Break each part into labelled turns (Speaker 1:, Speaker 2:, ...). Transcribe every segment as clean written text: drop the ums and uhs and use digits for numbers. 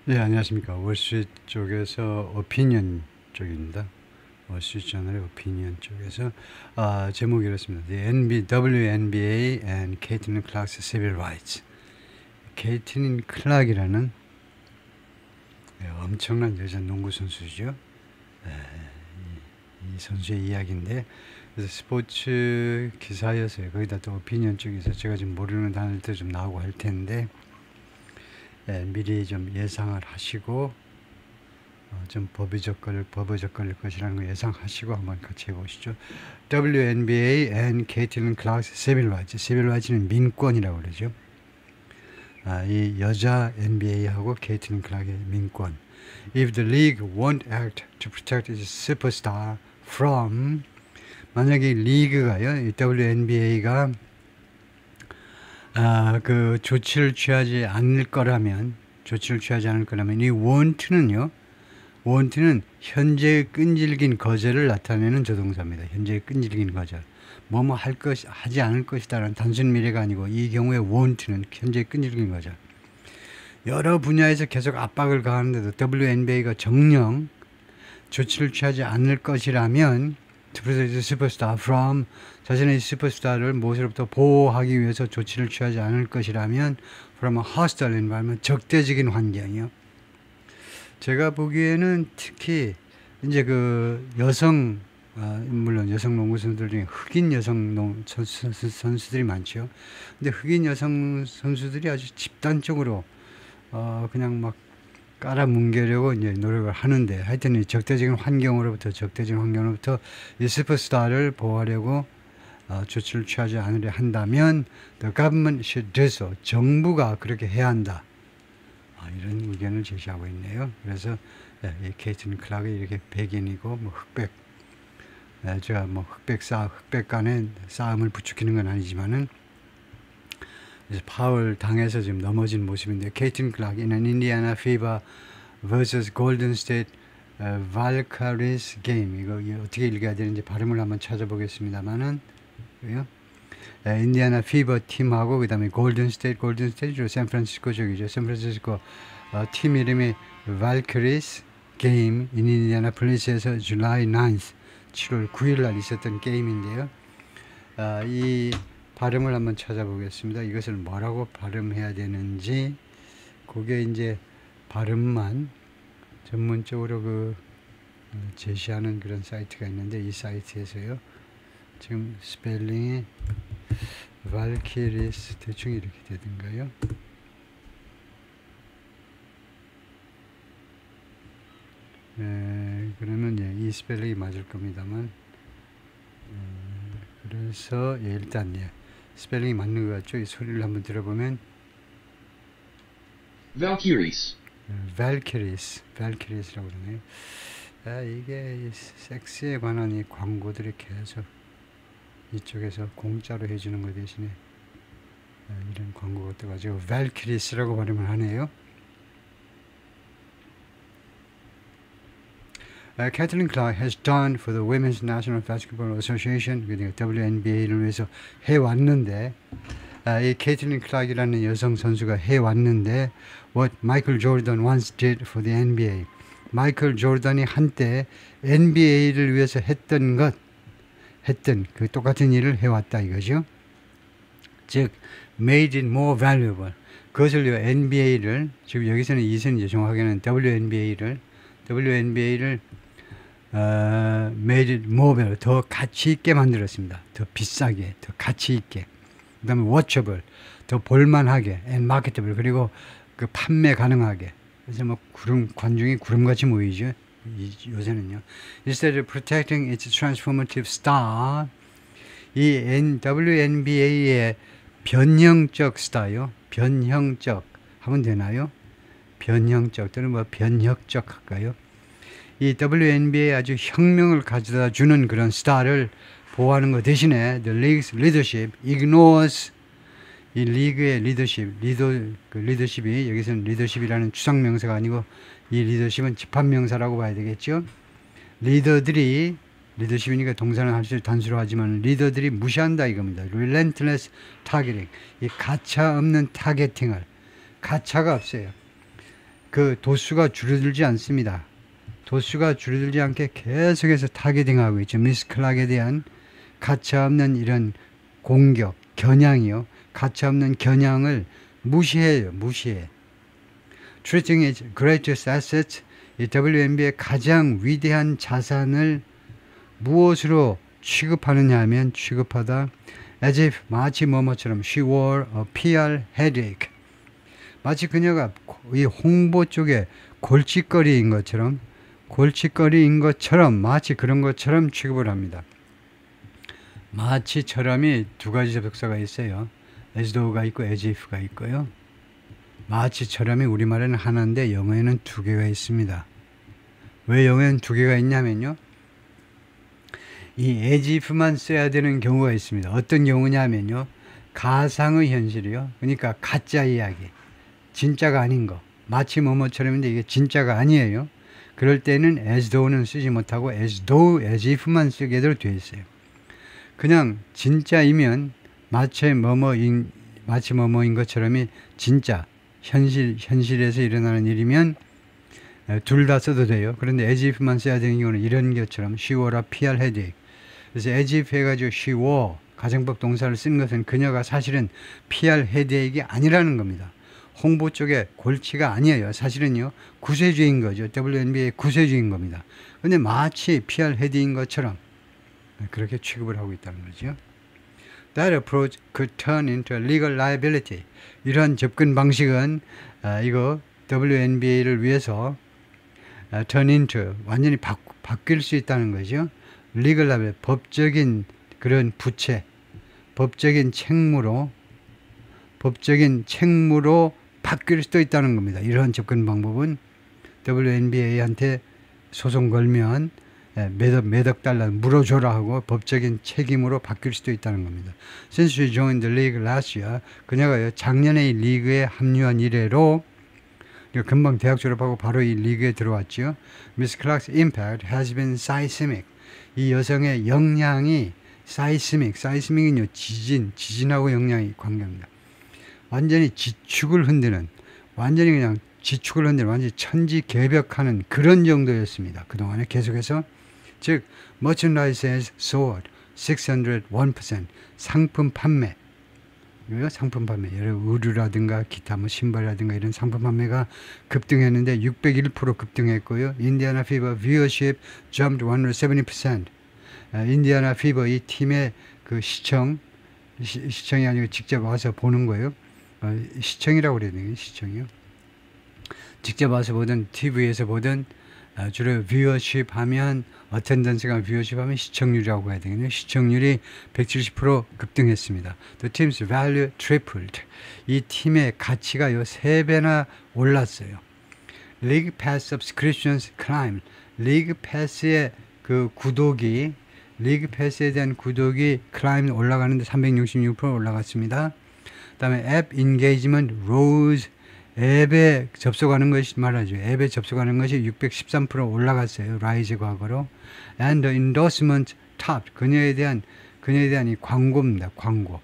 Speaker 1: 네, 안녕하십니까. 월스트리트 쪽에서 오피니언 쪽입니다. 월스트리트 저널의 오피니언 쪽에서 제목이 이렇습니다. The WNBA and Caitlin Clark's Civil Rights. 케이틀린 클락이라는 엄청난 여자 농구 선수죠. 이 선수의 이야기인데, 그래서 스포츠 기사였어요. 거기다 또 오피니언 쪽에서 제가 지금 모르는 단어들도 좀 나오고 할 텐데, 미리 좀 예상을 하시고 좀 버버적 걸릴 것이라는 거 예상하시고 한번 같이 해보시죠. WNBA and Caitlin Clark's Civil Rights. Civil Rights는 민권이라고 그러죠. 이 여자 NBA하고 케이틀린 클락의 민권. If the league won't act to protect its superstar from, 만약에 리그가요, 이 WNBA가 그 조치를 취하지 않을 거라면 이 won't는요, won't는 현재의 끈질긴 거절을 나타내는 조동사입니다. 현재의 끈질긴 거절. 뭐뭐 하지 않을 것이다라는 단순 미래가 아니고, 이 경우에 won't는 현재의 끈질긴 거절. 여러 분야에서 계속 압박을 가하는데도 WNBA가 정령 조치를 취하지 않을 것이라면, to protect the superstar from, 자신의 슈퍼스타를 무엇으로부터 보호하기 위해서 조치를 취하지 않을 것이라면, from a hostile environment, 적대적인 환경이요. 제가 보기에는 특히 이제 그 여성, 물론 여성 농구 선수들 중에 흑인 여성 선수들이 많죠. 근데 흑인 여성 선수들이 아주 집단적으로 그냥 막 깔아뭉개려고 이제 노력을 하는데, 하여튼 이 적대적인 환경으로부터 이 슈퍼스타를 보호하려고 조치를 취하지 않으려 한다면 the government should do so. 정부가 그렇게 해야 한다. 이런 의견을 제시하고 있네요. 그래서 이 케이틀린 클락이 이렇게 백인이고 뭐 흑백, 제가 뭐 흑백 간의 싸움을 부추기는 건 아니지만은, 파울 당해서 지금 넘어진 모습인데, 케이틀린 클락 in an Indiana Fever vs Golden State Valkyries game. 이거 어떻게 읽어야 되는지 발음을 한번 찾아보겠습니다만은, 인디애나 피버 팀하고 그다음에 골든 스테이트죠. 샌프란시스코 쪽이죠. 샌프란시스코 팀 이름이 Valkyries 게임 인 인디애나 플레이스에서 July 9th 7월 9일 날 있었던 게임인데요. 이 발음을 한번 찾아보겠습니다. 이것을 뭐라고 발음해야 되는지, 그게 이제 발음만 전문적으로 그 제시하는 그런 사이트가 있는데, 이 사이트에서요, 지금 스펠링이 발키리스 대충 이렇게 되던가요? 그러면 이 스펠링이 맞을 겁니다만, 그래서 일단 스펠링이 맞는 것 같죠? 이 소리를 한번 들어보면 발키리스라고 그러네요. 이게 섹스에 관한 이 광고들이 계속 이쪽에서 공짜로 해주는 것 대신에 이런 광고가 떠가지고 발키리스라고 발음을 하네요. Caitlin Clark has done for the Women's National Basketball Association, 그러니까 WNBA를 위해서 해왔는데, 이 케이틀린 클락이라는 여성 선수가 해왔는데, what Michael Jordan once did for the NBA. 마이클 조던이 한때 NBA를 위해서 했던 그 똑같은 일을 해왔다 이거죠. 즉, made it more valuable. 그것을요, NBA를, 지금 여기서는 이선이죠. 정확하게는 WNBA를 made it more valuable, 더 가치 있게 만들었습니다. 더 비싸게, 더 가치 있게. 그 다음에 watchable, 더 볼만하게, and marketable, 그리고 그 판매 가능하게. 그래서 뭐 관중이 구름같이 모이죠. 요새는요. Instead of protecting its transformative star, 이 WNBA의 변형적 스타요. 변형적 하면 되나요? 변형적 또는 뭐 변혁적 할까요? 이 WNBA에 아주 혁명을 가져다 주는 그런 스타를 보호하는 것 대신에 the league's leadership ignores, 이 리그의 리더십이, 여기서는 리더십이라는 추상명사가 아니고 이 리더십은 집합명사라고 봐야 되겠죠. 리더십이니까 동사는 단수로 하지만 리더들이 무시한다 이겁니다. relentless targeting, 이 가차 없는 타겟팅을, 가차가 없어요. 그 도수가 줄어들지 않습니다. 도수가 줄어들지 않게 계속해서 타겟팅하고 있죠. 미스 클락에 대한 가차없는 이런 공격, 겨냥이요. 가차없는 겨냥을 무시해요. 무시해. Treating its greatest assets, 이 WNB의 가장 위대한 자산을 무엇으로 취급하느냐 하면 취급하다 as if 마치 뭐뭐처럼 she wore a PR headache. 마치 그녀가 이 홍보 쪽에 골칫거리인 것처럼 마치 그런 것처럼 취급을 합니다. 마치처럼이 두 가지 접속사가 있어요. as though가 있고 as if가 있고요. 마치처럼이 우리말에는 하나인데 영어에는 두 개가 있습니다. 왜 영어에는 두 개가 있냐면요. 이 as if만 써야 되는 경우가 있습니다. 어떤 경우냐면요. 가상의 현실이요. 그러니까 가짜 이야기. 진짜가 아닌 거. 마치 뭐뭐처럼인데 이게 진짜가 아니에요. 그럴 때는 as though는 쓰지 못하고 as though, as if만 쓰게 되어 있어요. 그냥 진짜이면 마치 뭐뭐인 것처럼이 진짜 현실에서 일어나는 일이면 둘 다 써도 돼요. 그런데 as if만 써야 되는 경우는 이런 것처럼 she wore a PR headache. 그래서 as if 해가지고 she wore 가정법 동사를 쓴 것은 그녀가 사실은 PR headache이 아니라는 겁니다. 홍보 쪽에 골치가 아니에요. 사실은요. 구세주인 거죠. WNBA의 구세주인 겁니다. 근데 마치 PR 헤드인 것처럼 그렇게 취급을 하고 있다는 거죠. That approach could turn into a legal liability. 이러한 접근 방식은 이거 WNBA를 위해서 turn into 완전히 바뀔 수 있다는 거죠. legal liability, 법적인 그런 부채, 법적인 책무로 바뀔 수도 있다는 겁니다. 이러한 접근 방법은 WNBA한테 소송 걸면 몇억 달러 물어줘라 하고 법적인 책임으로 바뀔 수도 있다는 겁니다. Since she joined the league last year, 그녀가 작년에 이 리그에 합류한 이래로 금방 대학 졸업하고 바로 이 리그에 들어왔죠. Miss Clark's impact has been seismic. 이 여성의 영향이 seismic은요 지진하고 영향이 관계합니다. 완전히 완전히 천지개벽하는 그런 정도였습니다. 그동안에 계속해서 즉 merchandise has soared 601%. 상품 판매 의류라든가 기타 신발이라든가 이런 상품 판매가 급등했는데 601% 급등했고요. 인디애나 피버 viewership jumped 170%. 인디애나 피버 이 팀의 그 시청이 아니고 직접 와서 보는 거예요. 시청이라고 그래야 되나요? 시청이요. 직접 와서 보든 TV에서 보든 주로 viewership 하면 attendance가 viewership 하면 시청률이라고 해야 되겠네요. 시청률이 170% 급등했습니다. The team's value tripled. 이 팀의 가치가 3배나 올랐어요. League Pass subscriptions climbed. 리그 패스의 그 리그 패스에 대한 구독이 climbed 올라가는데 366% 올라갔습니다. 그 다음에 앱 인게이지먼트 rose. 앱에 접속하는 것이 말하죠. 앱에 접속하는 것이 613% 올라갔어요. 라이즈 과거로. And the endorsement topped. 그녀에 대한 이 광고입니다. 광고.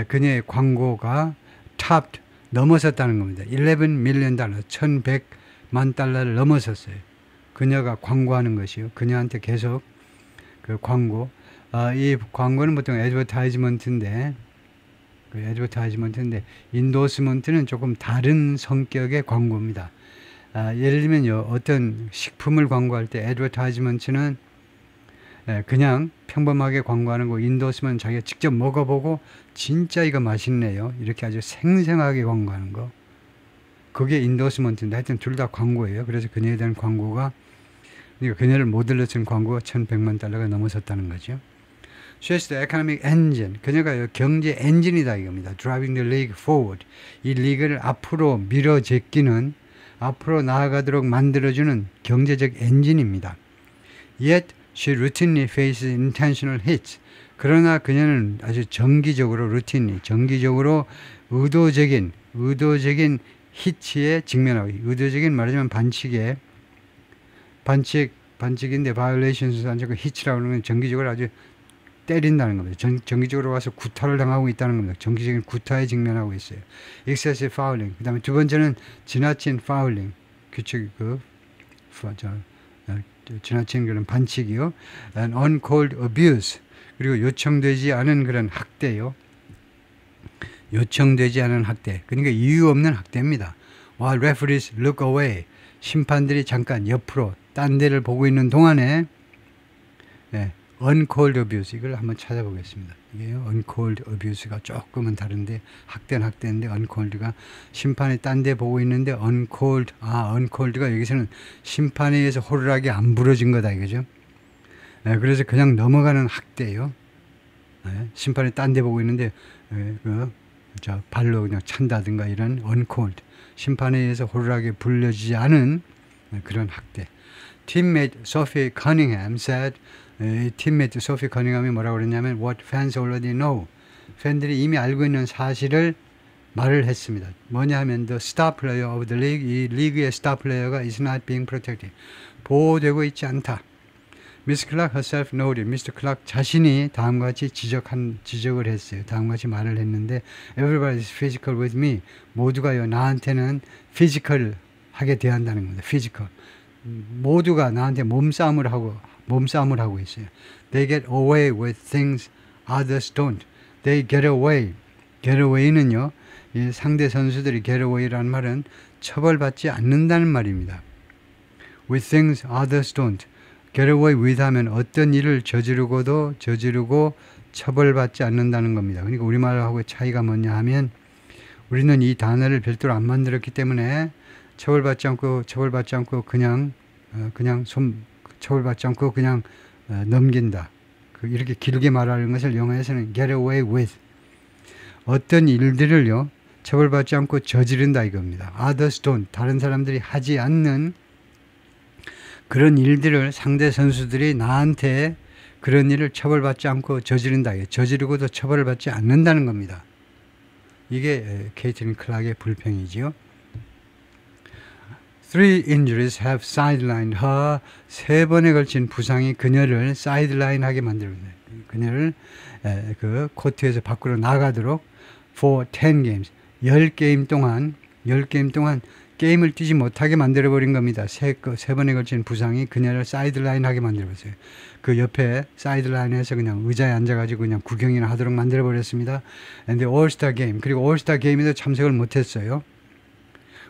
Speaker 1: 그녀의 광고가 topped. 넘어섰다는 겁니다. 11 million 달러. 1100만 달러를 넘어섰어요. 그녀가 광고하는 것이요. 그녀한테 계속 그 광고. 이 광고는 보통 애드버타이즈먼트인데 인도스먼트는 조금 다른 성격의 광고입니다. 예를 들면요, 어떤 식품을 광고할 때 애드버타이즈먼트는 그냥 평범하게 광고하는 거, 인도스먼트는 자기가 직접 먹어보고 진짜 이거 맛있네요. 이렇게 아주 생생하게 광고하는 거. 그게 인도스먼트인데 하여튼 둘 다 광고예요. 그래서 그녀에 대한 광고가 그러니까 그녀를 모델로 쓴 광고가 1100만 달러가 넘어섰다는 거죠. She's the economic engine. 그녀가 경제 엔진이다 이겁니다. Driving the league forward. 이 리그를 앞으로 밀어제끼는, 앞으로 나아가도록 만들어주는 경제적 엔진입니다. Yet she routinely faces intentional hits. 그러나 그녀는 아주 정기적으로 의도적인 히트에 직면하고, 의도적인 말하자면 반칙인데 violations 안 적고 히트라고 하는 건 정기적으로 아주 때린다는 겁니다. 정기적으로 와서 구타를 당하고 있다는 겁니다. 정기적인 구타에 직면하고 있어요. excessive fouling. 그 다음에 두 번째는 지나친 fouling. 규칙, 지나친 그런 반칙이요. and uncalled abuse. 그리고 요청되지 않은 그런 학대요. 요청되지 않은 학대. 그러니까 이유 없는 학대입니다. While referees look away. 심판들이 잠깐 옆으로 딴 데를 보고 있는 동안에 uncalled abuse 이걸 한번 찾아보겠습니다. 이게요, uncalled abuse가 조금은 다른데 학대는 학대인데 uncalled가 심판이 딴 데 보고 있는데 uncalled가 여기서는 심판에 의해서 호루라기 안 부러진 거다 이거죠. 그래서 그냥 넘어가는 학대예요. 심판이 딴 데 보고 있는데 발로 그냥 찬다든가 이런 uncalled 심판에 의해서 호루라기 불려지지 않은 그런 학대. Teammate Sophie Cunningham said, 팀메이트 소피 커닝ham이 뭐라고 그랬냐면 what fans already know. 팬들이 이미 알고 있는 사실을 말을 했습니다. 뭐냐 하면 the star player of the league, 이 리그의 스타 플레이어가 is not being protected. 보호되고 있지 않다. Miss Clark herself noted. Mr. Clark 자신이 다음과 같이 지적을 했어요. 다음과 같이 말을 했는데 everybody is physical with me. 모두가요 나한테는 physical 하게 대한다는 겁니다. physical. 모두가 나한테 몸싸움을 하고 있어요. They get away with things others don't. They get away. get away는요, 이 상대 선수들이 get away라는 말은 처벌받지 않는다는 말입니다. With things others don't. get away with 하면 어떤 일을 저지르고 처벌받지 않는다는 겁니다. 그러니까 우리말하고의 차이가 뭐냐 하면 우리는 이 단어를 별도로 안 만들었기 때문에 처벌받지 않고 그냥 넘긴다. 이렇게 길게 말하는 것을 영어에서는 get away with. 어떤 일들을요, 처벌받지 않고 저지른다 이겁니다. others don't. 다른 사람들이 하지 않는 그런 일들을 상대 선수들이 나한테 그런 일을 처벌받지 않고 저지른다. 저지르고도 처벌을 받지 않는다는 겁니다. 이게 케이틀린 클락의 불평이지요. 3 injuries have sidelined her. 3번에 걸친 부상이 그녀를 사이드라인하게 만들었네요. 그녀를 그 코트에서 밖으로 나가도록 for 10 games. 10게임 동안 게임을 뛰지 못하게 만들어버린 겁니다. 3번에 걸친 부상이 그녀를 사이드라인하게 만들어버렸어요. 그 옆에 사이드라인에서 그냥 의자에 앉아가지고 그냥 구경이나 하도록 만들어버렸습니다. And the All-Star Game. 그리고 All-Star Game에도 참석을 못했어요.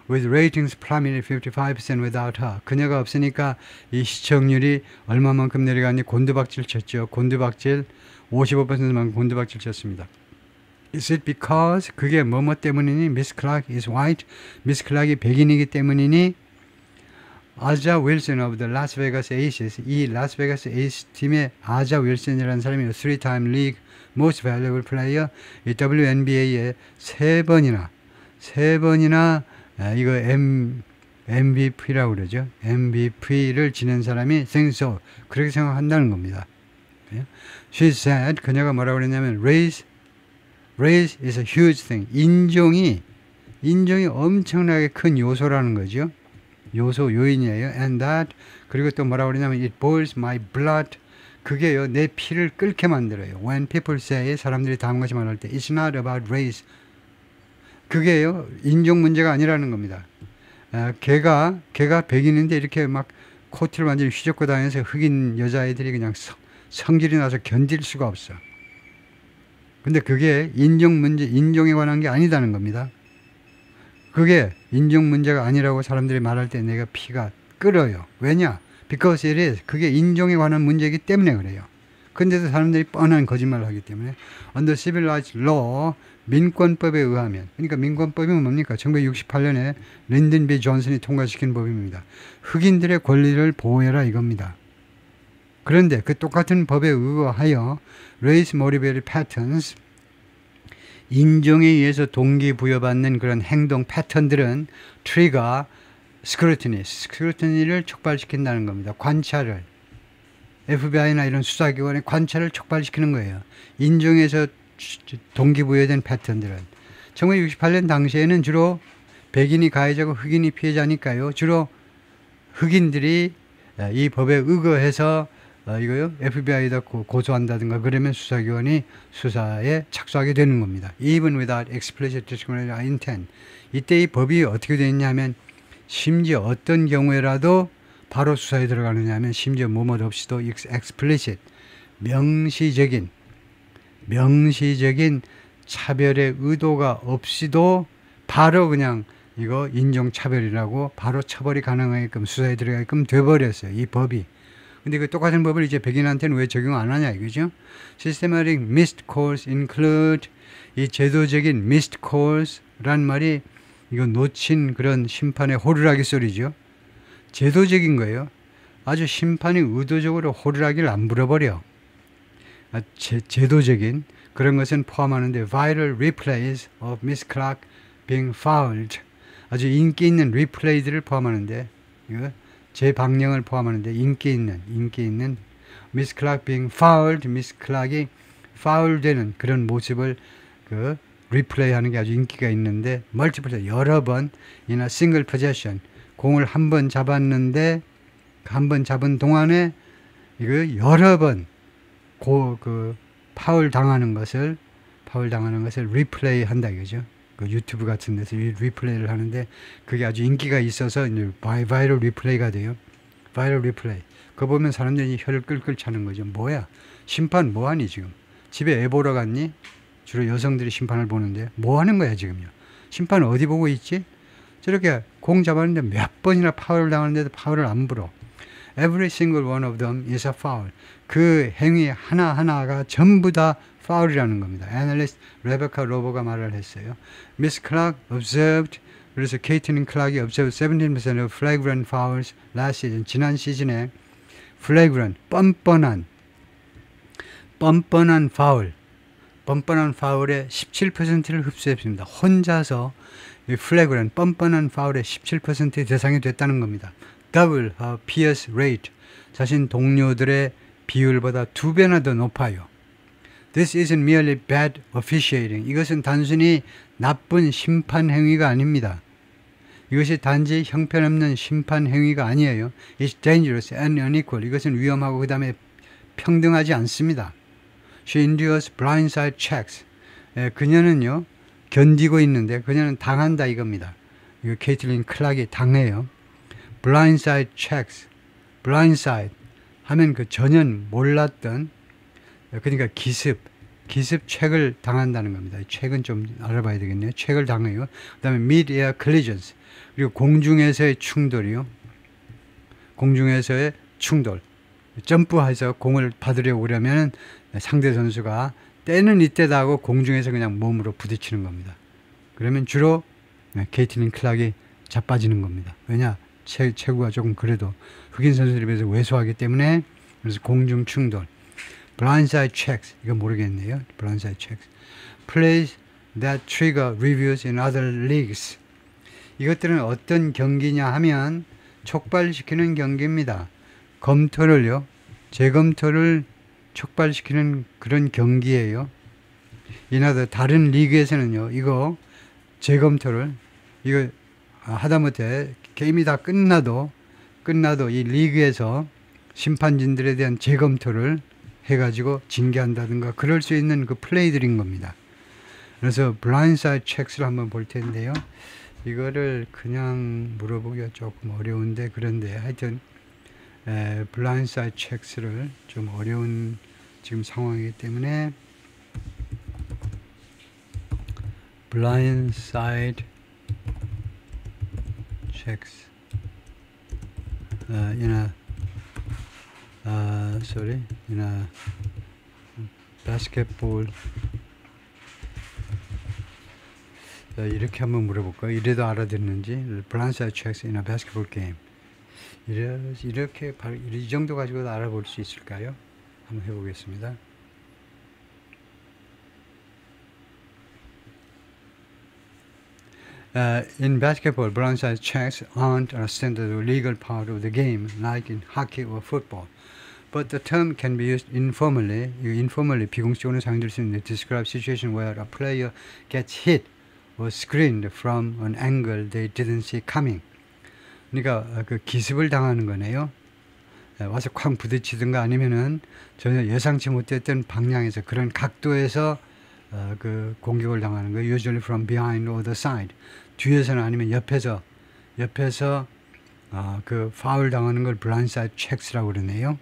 Speaker 1: With ratings plummeted 55% without her. 그녀가 없으니까 이 시청률이 얼마만큼 내려갔니? 곤두박질 쳤죠. 곤두박질 55%만큼 곤두박질 쳤습니다. Is it because 그게 뭐뭐 때문이니? Miss Clark is white. Miss Clark이 백인이기 때문이니? 아자 윌슨 of the Las Vegas Aces. 이 라스베가스 에이스 팀의 아자 윌슨이라는 사람이 3-time league most valuable player. 이 WNBA에 3번이나 이거 MVP라고 그러죠. MVP를 지낸 사람이 생소 그렇게 생각한다는 겁니다. She said, 그녀가 뭐라고 그랬냐면 race is a huge thing. 인종이 엄청나게 큰 요소라는 거죠. 요인이에요. And that, 그리고 또 뭐라고 그러냐면 it boils my blood. 그게요, 내 피를 끓게 만들어요. When people say, 사람들이 다음과 같이 말할 때 it's not about race. 그게요, 인종 문제가 아니라는 겁니다. 걔가 백인인데 이렇게 막 코트를 완전히 휘젓고 다니면서 흑인 여자애들이 그냥 성질이 나서 견딜 수가 없어. 근데 그게 인종에 관한 게 아니다는 겁니다. 그게 인종 문제가 아니라고 사람들이 말할 때 내가 피가 끓어요. 왜냐? Because it is. 그게 인종에 관한 문제이기 때문에 그래요. 근데도 사람들이 뻔한 거짓말을 하기 때문에 under civilized law, 민권법에 의하면, 그러니까 민권법이 뭡니까? 1968년에 린든 B. 존슨이 통과시킨 법입니다. 흑인들의 권리를 보호해라 이겁니다. 그런데 그 똑같은 법에 의거하여 race motivated patterns, 인종에 의해서 동기부여받는 그런 행동 패턴들은 trigger 스크루티니를 촉발시킨다는 겁니다. 관찰을, FBI나 이런 수사기관의 관찰을 촉발시키는 거예요. 인종에서 동기부여된 패턴들은 1968년 당시에는 주로 백인이 가해자고 흑인이 피해자니까요. 주로 흑인들이 이 법에 의거해서 이거요 FBI에다 고소한다든가 그러면 수사기관이 수사에 착수하게 되는 겁니다. Even without explicit discriminatory intent. 이때 이 법이 어떻게 되어 있냐면 심지어 어떤 경우에라도 바로 수사에 들어가느냐 하면 심지어 뭐뭐 없이도 explicit 명시적인 차별의 의도가 없이도 바로 그냥 이거 인종차별이라고 바로 처벌이 가능하게끔 수사에 들어가게끔 돼버렸어요. 이 법이. 근데 그 똑같은 법을 이제 백인한테는 왜 적용 안 하냐 이거죠. Systematic missed calls include 이 제도적인 missed calls란 말이 이거 놓친 그런 심판의 호루라기 소리죠. 제도적인 거예요. 아주 심판이 의도적으로 호루라기를 안 불어버려. 제도적인 그런 것은 포함하는데 viral replays of Miss Clark being fouled 아주 인기 있는 리플레이들을 포함하는데 이거 재방영을 포함하는데 인기 있는 Miss Clark being fouled Miss Clark이 파울 되는 그런 모습을 그 리플레이 하는 게 아주 인기가 있는데 멀티플 여러 번 이나 싱글 포제션 공을 한 번 잡았는데 한 번 잡은 동안에 이거 여러 번 파울 당하는 것을 리플레이 한다 이거죠. 그 유튜브 같은 데서 리플레이를 하는데 그게 아주 인기가 있어서 이제 바이럴 리플레이가 돼요. 바이럴 리플레이. 그거 보면 사람들이 혀를 끌끌 차는 거죠. 뭐야? 심판 뭐하니 지금? 집에 애 보러 갔니? 주로 여성들이 심판을 보는데 뭐 하는 거야 지금요? 심판 어디 보고 있지? 저렇게 공 잡았는데 몇 번이나 파울을 당하는데도 파울을 안 불어. Every single one of them is a foul. 그 행위 하나하나가 전부 다 파울이라는 겁니다. 애널리스트 레베카 로버가 말을 했어요. Miss Clark observed, 그래서 케이틀린 클락이 observed 17% of flagrant fouls last season. 지난 시즌에 flagrant, 뻔뻔한 파울의 17%를 흡수했습니다. 혼자서 이 flagrant, 뻔뻔한 파울의 17%의 대상이 됐다는 겁니다. Double her peers rate. 자신 동료들의 비율보다 2배나 더 높아요. This isn't merely bad officiating. 이것은 단순히 나쁜 심판 행위가 아닙니다. 이것이 단지 형편없는 심판 행위가 아니에요. It's dangerous and unequal. 이것은 위험하고 그 다음에 평등하지 않습니다. She endures blindside checks. 그녀는요 견디고 있는데 그녀는 당한다 이겁니다. 이거 케이틀린 클락이 당해요. Blindside checks. Blindside 하면 그 전혀 몰랐던 그러니까 기습 책을 당한다는 겁니다. 책은 좀 알아봐야 되겠네요. 책을 당해요. 그 다음에 mid-air collisions 그리고 공중에서의 충돌이요. 공중에서의 충돌. 점프해서 공을 받으려고 그러면 상대 선수가 때는 이때다 하고 공중에서 그냥 몸으로 부딪히는 겁니다. 그러면 주로 케이틀린 클락이 자빠지는 겁니다. 왜냐? 체구가 조금 그래도 흑인 선수들에 비해서 왜소하기 때문에 그래서 공중 충돌. Blindside checks. 이거 모르겠네요. Blindside checks. Plays that trigger reviews in other leagues. 이것들은 어떤 경기냐 하면 촉발시키는 경기입니다. 검토를요. 재검토를 촉발시키는 그런 경기예요. 이나더 다른 리그에서는요. 이거 재검토를 이거 하다못해 게임이 다 끝나도 이 리그에서 심판진들에 대한 재검토를 해가지고 징계한다든가 그럴 수 있는 그 플레이들인 겁니다. 그래서 블라인드사이드 체크를 한번 볼 텐데요. 이거를 그냥 물어보기가 조금 어려운데 그런데 하여튼 블라인드사이드 체크를 좀 어려운 지금 상황이기 때문에 블라인드사이드 checks in a basketball 이렇게 한번 물어볼까요? 이래도 알아듣는지 blindside checks in a basketball game 이렇게 이 정도 가지고도 알아볼 수 있을까요? 한번 해보겠습니다. In basketball, blindside checks aren't a standard or legal part of the game like in hockey or football. But the term can be used informally, 비공식적으로 사용될 수 있는데 describe situation where a player gets hit or screened from an angle they didn't see coming. 그러니까 그 기습을 당하는 거네요. 와서 쾅 부딪히든가 아니면은 전혀 예상치 못했던 방향에서 그런 각도에서 그 공격을 당하는 거예요. Usually from behind or the side. 뒤에서는 아니면 옆에서 그 파울 당하는 걸 blindside checks라고 그러네요.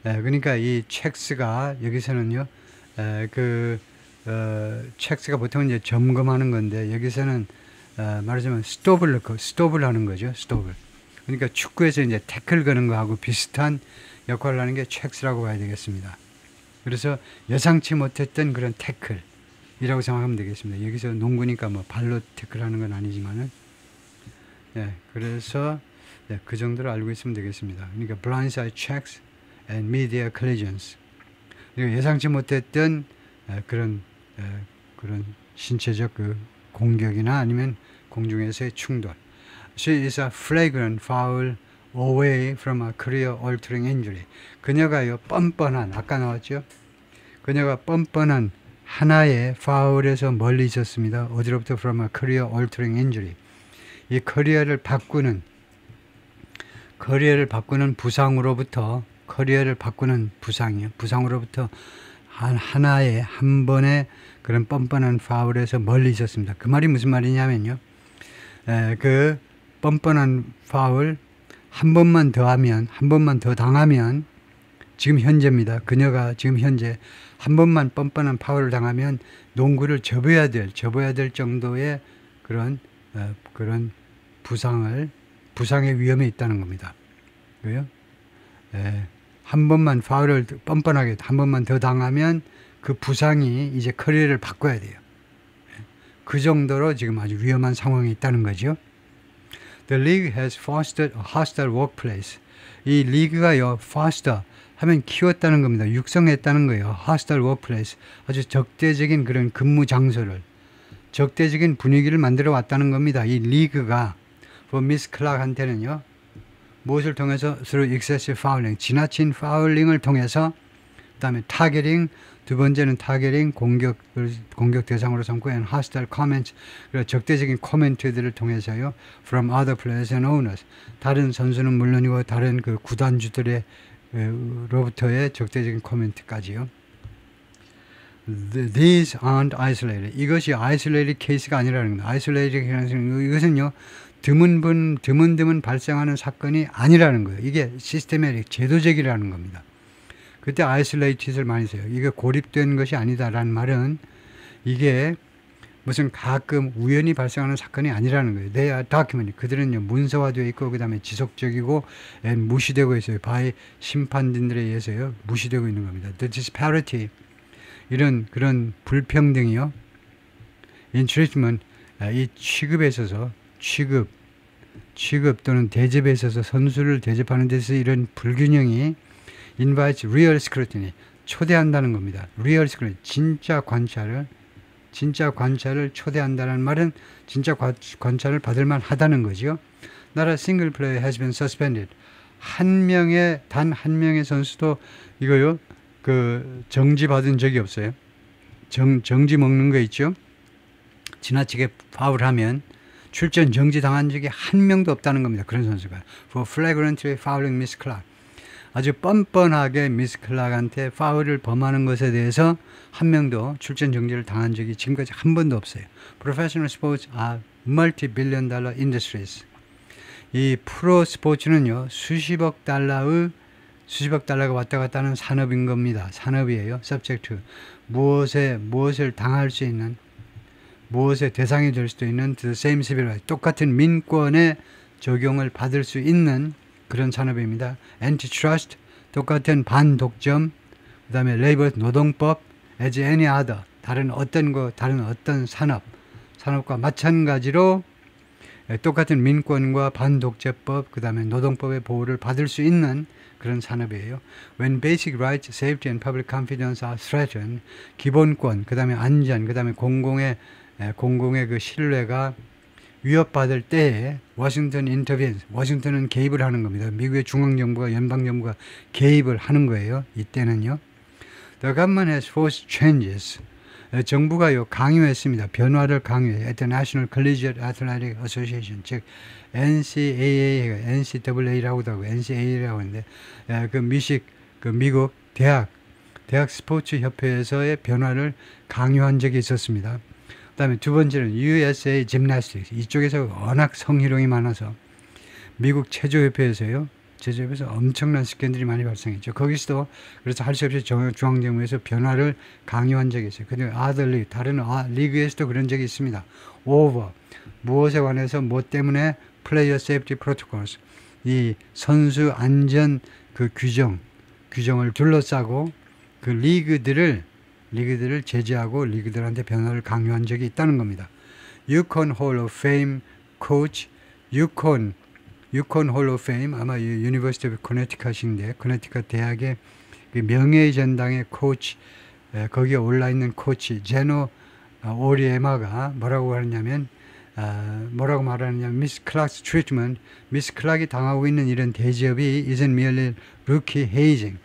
Speaker 1: 그러니까 이 checks가 여기서는요, checks가 보통 이제 점검하는 건데 여기서는 말하자면 스톱을 하는 거죠. 스톱을. 그러니까 축구에서 이제 태클 거는 거하고 비슷한 역할을 하는 게 체크라고 봐야 되겠습니다. 그래서 예상치 못했던 그런 태클이라고 생각하면 되겠습니다. 여기서 농구니까 뭐 발로 태클하는 건 아니지만은, 그래서 그 정도로 알고 있으면 되겠습니다. 그러니까 blindside checks and media collisions. 그리고 예상치 못했던 그런 신체적 그 공격이나 아니면 공중에서의 충돌. She is a flagrant foul away from a career-altering injury. 그녀가요, 뻔뻔한, 아까 나왔죠? 그녀가 뻔뻔한 하나의 파울에서 멀리 있었습니다. 어디로부터? From a career-altering injury. 이 커리어를 바꾸는 부상으로부터, 커리어를 바꾸는 부상이요. 부상으로부터 하나의 한 번의 그런 뻔뻔한 파울에서 멀리 있었습니다. 그 말이 무슨 말이냐면요. 그 뻔뻔한 파울 한 번만 더 당하면 지금 현재입니다. 그녀가 지금 현재 한 번만 뻔뻔한 파울을 당하면 농구를 접어야 될 정도의 그런 부상의 위험이 있다는 겁니다. 그래요? 한 번만 파울을 뻔뻔하게 한 번만 더 당하면 그 부상이 이제 커리어를 바꿔야 돼요. 그 정도로 지금 아주 위험한 상황이 있다는 거죠. The league has fostered a hostile workplace. 이 리그가요, foster 하면 키웠다는 겁니다. 육성했다는 거예요. hostile workplace. 아주 적대적인 그런 근무 장소를, 적대적인 분위기를 만들어 왔다는 겁니다. 이 리그가 for Miss Clark한테는요, 무엇을 통해서? through excessive fouling, 지나친 파울링을 통해서, 그 다음에 타겟팅, 두 번째는 타겟팅, 공격 대상으로 삼고, and hostile comments, 그리고 적대적인 코멘트들을 통해서요, from other players and owners, 다른 선수는 물론이고 다른 그 구단주들의 로부터의 적대적인 코멘트까지요. These aren't isolated. 이것이 isolated 케이스가 아니라는 겁니다. isolated 케이스는 이것은요, 드문 발생하는 사건이 아니라는 거예요. 이게 시스테메틱, 제도적이라는 겁니다. 그때 아이솔레이티드를 많이 써요. 이게 고립된 것이 아니다라는 말은 이게 무슨 가끔 우연히 발생하는 사건이 아니라는 거예요. They are documented. 그들은요, 문서화되어 있고, 그 다음에 지속적이고, 무시되고 있어요. 바이 심판진들에 의해서요, 무시되고 있는 겁니다. The disparity, 이런 그런 불평등이요, in treatment, 이 취급에 있어서, 취급 또는 대접에 있어서 선수를 대접하는 데서 이런 불균형이 invites real scrutiny, 초대한다는 겁니다. real scrutiny, 진짜 관찰을 초대한다는 말은 진짜 관찰을 받을 만하다는 거죠. Not a single player has been suspended. 단 한 명의 선수도 이거요, 그 정지받은 적이 없어요. 정지 먹는 거 있죠. 지나치게 파울하면 출전 정지 당한 적이 한 명도 없다는 겁니다. 그런 선수가. For flagrantly fouling Miss Clark. 아주 뻔뻔하게 미스 클락한테 파울을 범하는 것에 대해서 한 명도 출전 정지를 당한 적이 지금까지 한 번도 없어요. Professional sports are multi-billion dollar industries. 이 프로 스포츠는요, 수십억 달러가 왔다 갔다 하는 산업인 겁니다. 산업이에요. subject to. 무엇을 당할 수 있는, 무엇의 대상이 될 수도 있는 the same civil rights, 똑같은 민권의 적용을 받을 수 있는 그런 산업입니다. antitrust, 똑같은 반독점, 그 다음에 labor, 노동법, as any other, 다른 어떤 산업과 마찬가지로 똑같은 민권과 반독재법, 그 다음에 노동법의 보호를 받을 수 있는 그런 산업이에요. When basic rights, safety and public confidence are threatened, 기본권, 그 다음에 안전, 그 다음에 공공의 그 신뢰가 위협받을 때에 워싱턴 intervenes, 워싱턴은 개입을 하는 겁니다. 미국의 중앙정부가, 연방정부가 개입을 하는 거예요. 이때는요. The government has forced changes. 정부가요 강요했습니다. 변화를 강요해. International Collegiate Athletic Association, 즉 NCAA가 NCAA라고도 하고 NCAA라고 하는데 그 미국 대학 스포츠 협회에서의 변화를 강요한 적이 있었습니다. 그다음에 두 번째는 USA Gymnastics, 이쪽에서 워낙 성희롱이 많아서 미국 체조협회에서요. 제조협에서 엄청난 스캔들이 많이 발생했죠. 거기서도 그래서 할 수 없이 중앙정부에서 변화를 강요한 적이 있어요. 그리고 other league, 다른 리그에서도 그런 적이 있습니다. over, 무엇에 관해서 뭐 때문에 player safety protocols, 이 선수 안전 그 규정을 둘러싸고 그 리그들을 제재하고 리그들한테 변화를 강요한 적이 있다는 겁니다. Yukon Hall of Fame coach, Yukon Hall of Fame, 아마 University of Connecticut인데 커네티컷 대학의 그 명예의 전당의 코치, 거기에 올라 있는 코치 제노 오리에마가 뭐라고 말하냐면 미스 클락's treatment, 미스 클락이 당하고 있는 이런 대지업이 isn't merely rookie hazing,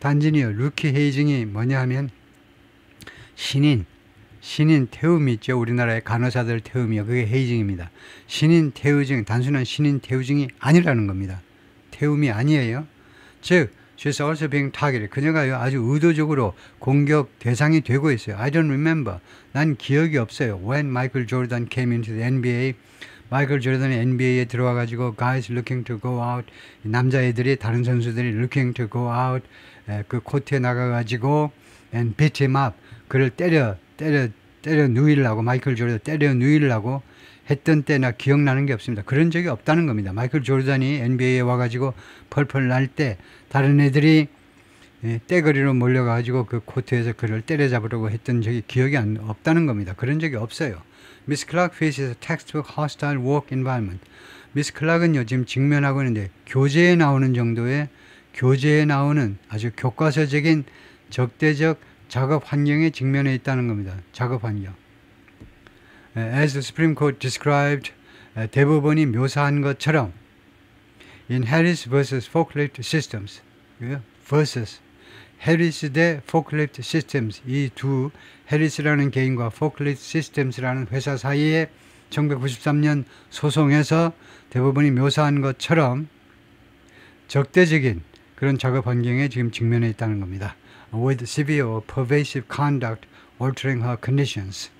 Speaker 1: 단지니요 루키 헤이징이 뭐냐 하면 신인 태움이 있죠. 우리나라의 간호사들 태움이요. 그게 헤이징입니다. 신인 태우징, 단순한 신인 태우징이 아니라는 겁니다. 태움이 아니에요. 즉, she's also being targeted. 그녀가요, 아주 의도적으로 공격 대상이 되고 있어요. I don't remember. 난 기억이 없어요. When Michael Jordan came into the NBA, 마이클 조던이 NBA에 들어와가지고 guys looking to go out, 남자애들이 다른 선수들이 looking to go out, 그 코트에 나가가지고 and beat him up, 그를 때려 누이려고, 마이클 조던 때려 누이려고 했던 때나 기억나는 게 없습니다. 그런 적이 없다는 겁니다. 마이클 조던이 NBA에 와가지고 펄펄 날 때 다른 애들이 떼거리로 몰려가지고 그 코트에서 그를 때려잡으려고 했던 적이 기억이 없다는 겁니다. 그런 적이 없어요. 미스 클락 faces a textbook hostile work environment. 미스 클락은요 지금 직면하고 있는데 교재에 나오는 아주 교과서적인 적대적 작업 환경에 직면해 있다는 겁니다. 작업 환경. As the Supreme Court described, 대법원이 묘사한 것처럼 in Harris vs. Forklift Systems versus 해리스 대 Forklift Systems, 이 두 해리스라는 개인과 Forklift Systems라는 회사 사이에 1993년 소송에서 대법원이 묘사한 것처럼 적대적인 그런 작업 환경에 지금 직면해 있다는 겁니다. With severe or pervasive conduct altering her conditions.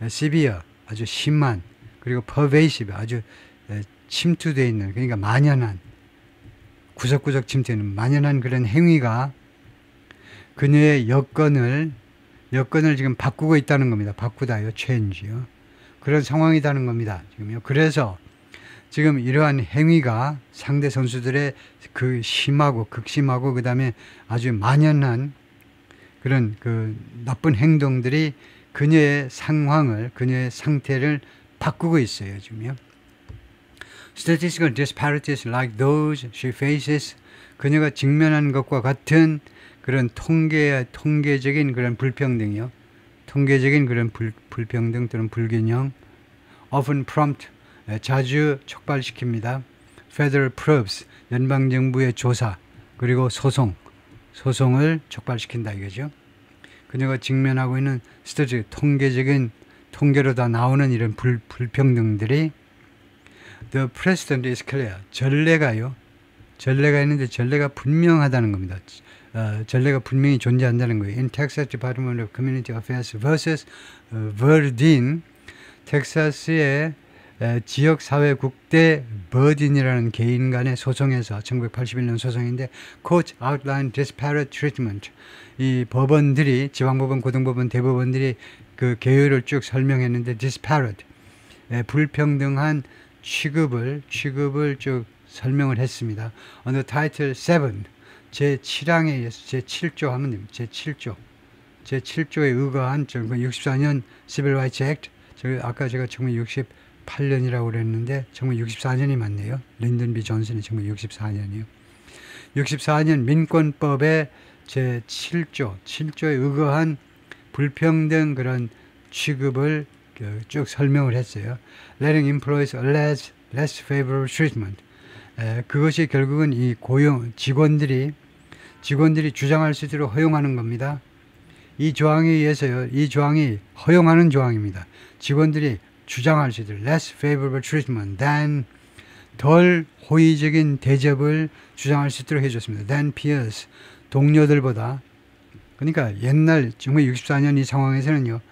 Speaker 1: severe, 아주 심한, 그리고 pervasive, 아주 침투되어 있는, 그러니까 만연한, 구석구석 침투되는 만연한 그런 행위가 그녀의 여건을 지금 바꾸고 있다는 겁니다. 바꾸다요, change요. 그런 상황이라는 겁니다. 지금요. 그래서 지금 이러한 행위가 상대 선수들의 그 심하고 극심하고 그 다음에 아주 만연한 그런 그 나쁜 행동들이 그녀의 상태를 바꾸고 있어요. 지금요. Statistical disparities like those she faces, 그녀가 직면한 것과 같은 그런 통계적인 그런 불평등이요. 통계적인 그런 불평등 또는 불균형, often prompt, 자주 촉발시킵니다. Federal probes, 연방정부의 조사, 그리고 소송을 촉발시킨다 이거죠. 그녀가 직면하고 있는 통계로 다 나오는 이런 불평등들이 The precedent is clear. 전례가 있는데 전례가 분명하다는 겁니다. 전례가 분명히 존재한다는 거예요. In Texas Department of Community Affairs vs. Verdin, 텍사스의 지역사회국대 버딘이라는 개인 간의 소송에서 1981년 소송인데 Court outlined disparate treatment. 이 법원들이 지방법원, 고등법원, 대법원들이 그 계율을 쭉 설명했는데 disparate, 불평등한 취급을 쭉 설명을 했습니다. Under Title 7, 제7항에 의해서 제7조 하면 됩니다. 제7조에 의거한 1964년 Civil Rights Act, 아까 제가 1968년이라고 그랬는데 1964년이 맞네요. 린든 B 존슨이 1964년이요. 64년 민권법의 제7조에 의거한 불평등 그런 취급을 쭉 설명을 했어요. Letting employees allege less favorable treatment. 그것이 결국은 이 직원들이 주장할 수 있도록 허용하는 겁니다. 이 조항에 의해서요, 이 조항이 허용하는 조항입니다. 직원들이 주장할 수 있도록 less favorable treatment than, 덜 호의적인 대접을 주장할 수 있도록 해줬습니다. than peers, 동료들보다. 그러니까 옛날 1964년 이 상황에서는요,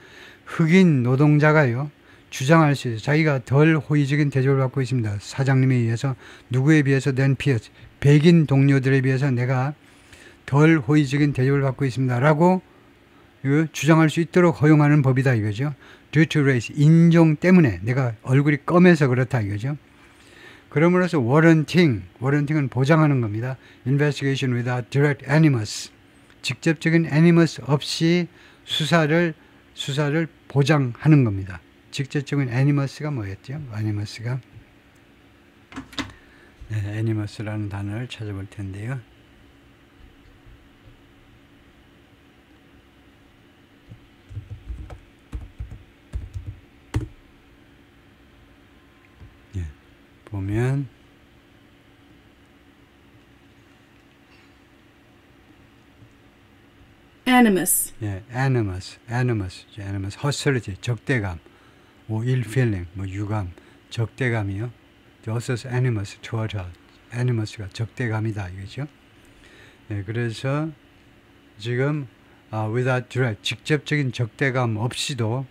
Speaker 1: 흑인 노동자가요, 주장할 수 있어요. 자기가 덜 호의적인 대접을 받고 있습니다. 사장님에 의해서. 누구에 비해서? than peers, 백인 동료들에 비해서 내가 덜 호의적인 대접을 받고 있습니다. 라고 주장할 수 있도록 허용하는 법이다 이거죠. due to race, 인종 때문에 내가 얼굴이 검해서 그렇다 이거죠. 그러므로서 warranting은 보장하는 겁니다. investigation without direct animus, 직접적인 animus 없이 수사를 보장하는 겁니다. 직접적인 animus가 뭐였죠? animus가 animus라는 단어를 찾아볼 텐데요. 보면
Speaker 2: animus,
Speaker 1: animus, hostility, 적대감, ill feeling, 유감, 적대감이요. Thus animus toward us, animus가 적대감이다 이거죠. 그래서 지금 without direct, 직접적인 적대감 없이도